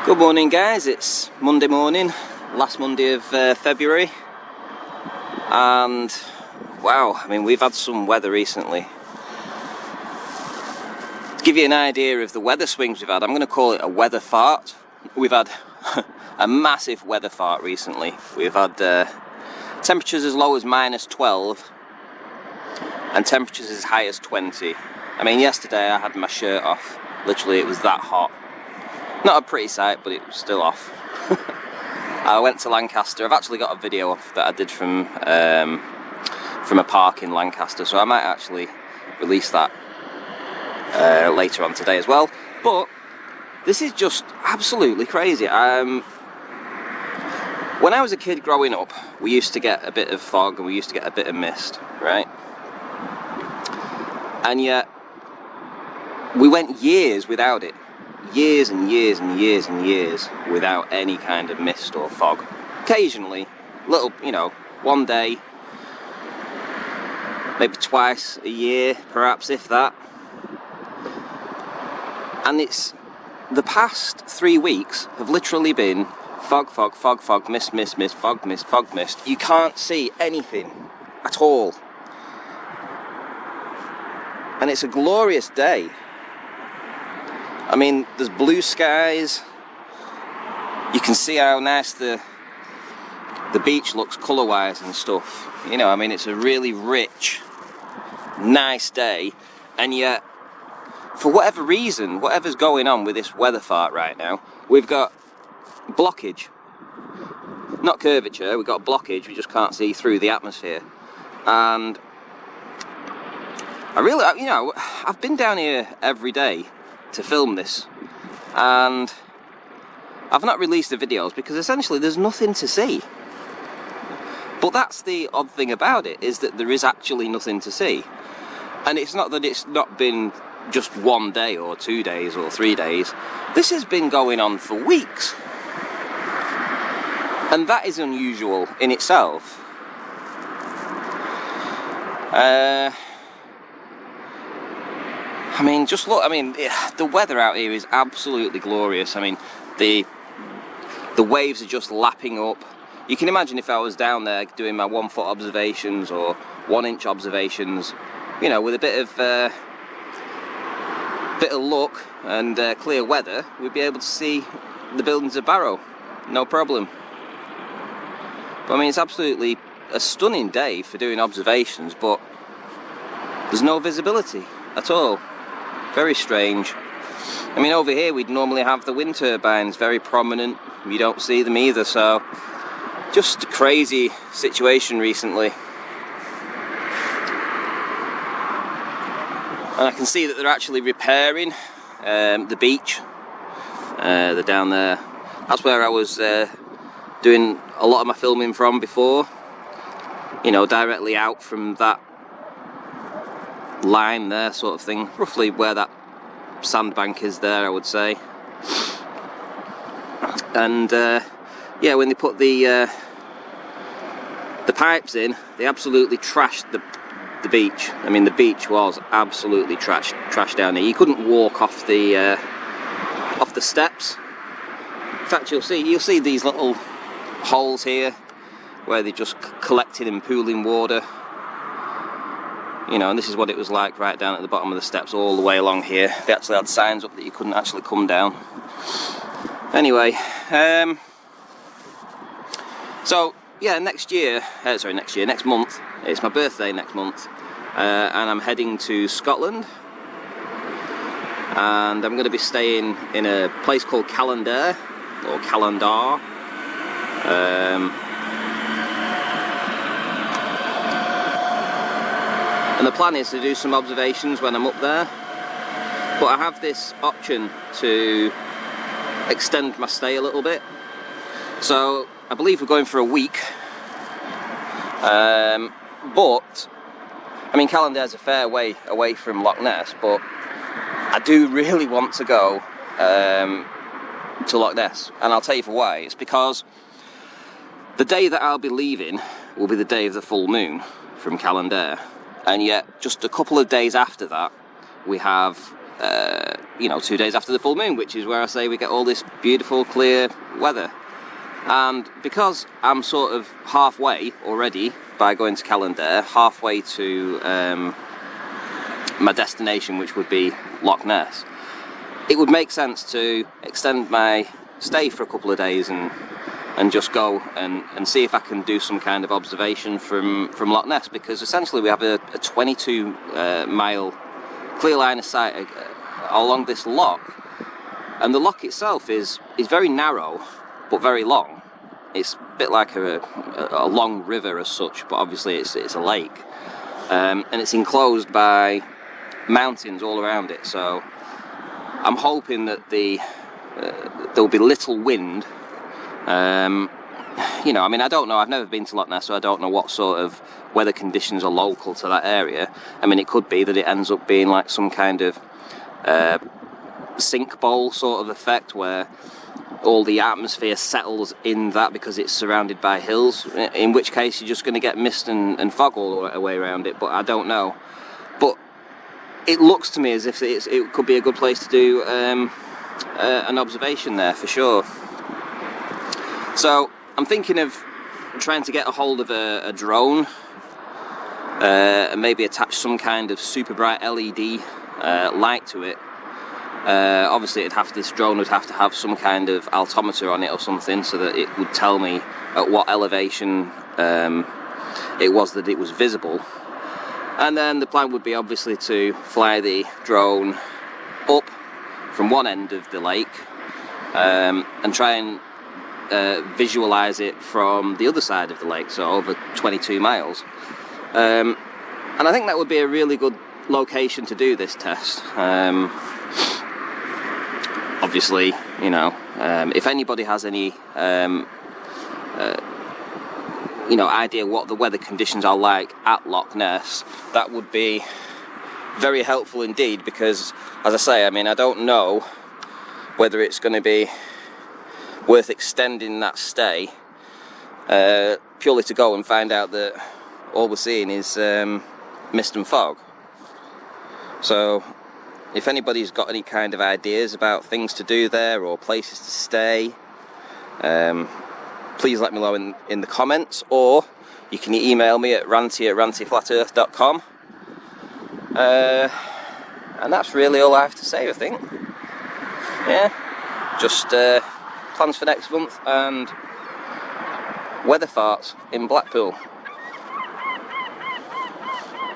Good morning, guys. It's Monday morning, last Monday of February, and wow, I mean, we've had some weather recently. To give you an idea of the weather swings we've had, I'm going to call it a weather fart. We've had a massive weather fart recently. We've had temperatures as low as -12 and temperatures as high as 20. I mean, yesterday I had my shirt off. Literally, it was that hot. Not a pretty sight, but it was still off. I went to Lancaster. I've actually got a video that I did from a park in Lancaster, so I might actually release that later on today as well. But this is just absolutely crazy. When I was a kid growing up, we used to get a bit of fog and we used to get a bit of mist, right? And yet, we went years without it. Years and years and years and years without any kind of mist or fog. Occasionally, little, one day, maybe twice a year, perhaps, if that. And it's the past 3 weeks have literally been fog, fog, fog, fog, mist, mist, mist, fog, mist, fog, mist. You can't see anything at all. And it's a glorious day. I mean, there's blue skies. You can see how nice the beach looks colour-wise and stuff. I mean, it's a really rich, nice day. And yet, for whatever reason, whatever's going on with this weather fart right now, we've got blockage. Not curvature, we've got blockage. We just can't see through the atmosphere. And I really, I've been down here every day to film this, and I've not released the videos because essentially there's nothing to see. But that's the odd thing about it, is that there is actually nothing to see. And it's not that it's not been just 1 day or 2 days or 3 days. This has been going on for weeks, and that is unusual in itself. I mean, just look, the weather out here is absolutely glorious. I mean, the waves are just lapping up. You can imagine if I was down there doing my 1 foot observations or 1 inch observations, with a bit of luck and clear weather, we'd be able to see the buildings of Barrow, no problem. But I mean, it's absolutely a stunning day for doing observations, but there's no visibility at all. Very strange. I mean, over here we'd normally have the wind turbines very prominent. You don't see them either, so just a crazy situation recently. And I can see that they're actually repairing the beach. They're down there. That's where I was doing a lot of my filming from before. Directly out from that line there, sort of thing, roughly where that sandbank is there, I would say. And yeah, when they put the pipes in, they absolutely trashed the beach. I mean, the beach was absolutely trashed down here. You couldn't walk off the steps. In fact, you'll see these little holes here where they just collected and pooling water. And this is what it was like right down at the bottom of the steps all the way along here. They actually had signs up that you couldn't actually come down. Anyway, so yeah, next month, it's my birthday next month, and I'm heading to Scotland, and I'm going to be staying in a place called Calendar, or Calendar. And the plan is to do some observations when I'm up there, but I have this option to extend my stay a little bit. So I believe we're going for a week, but I mean, Calendar's a fair way away from Loch Ness, but I do really want to go to Loch Ness, and I'll tell you for why. It's because the day that I'll be leaving will be the day of the full moon from Calendar. And yet, just a couple of days after that, we have you know, 2 days after the full moon, which is where I say we get all this beautiful clear weather. And because I'm sort of halfway already by going to Callander, halfway to my destination, which would be Loch Ness, it would make sense to extend my stay for a couple of days and just go and see if I can do some kind of observation from Loch Ness, because essentially we have a 22 mile clear line of sight along this loch, and the loch itself is very narrow but very long. It's a bit like a long river as such, but obviously it's a lake, and it's enclosed by mountains all around it. So I'm hoping that there'll be little wind. You know, I mean, I don't know, I've never been to Loch Ness, so I don't know what sort of weather conditions are local to that area. I mean, it could be that it ends up being like some kind of sink bowl sort of effect, where all the atmosphere settles in that because it's surrounded by hills, in which case you're just going to get mist and fog all the way around it, but I don't know. But it looks to me as if it could be a good place to do an observation there for sure. So I'm thinking of trying to get a hold of a drone and maybe attach some kind of super bright LED light to it. Obviously this drone would have to have some kind of altimeter on it or something, so that it would tell me at what elevation it was that it was visible. And then the plan would be obviously to fly the drone up from one end of the lake and try and visualize it from the other side of the lake, so over 22 miles. And I think that would be a really good location to do this test. Obviously, you know, if anybody has any you know, idea what the weather conditions are like at Loch Ness, that would be very helpful indeed, because as I say, I mean, I don't know whether it's going to be worth extending that stay purely to go and find out that all we're seeing is mist and fog. So if anybody's got any kind of ideas about things to do there or places to stay, please let me know in the comments, or you can email me at ranty@rantyflatearth.com. And that's really all I have to say, I think. Yeah, just plans for next month and weather farts in Blackpool.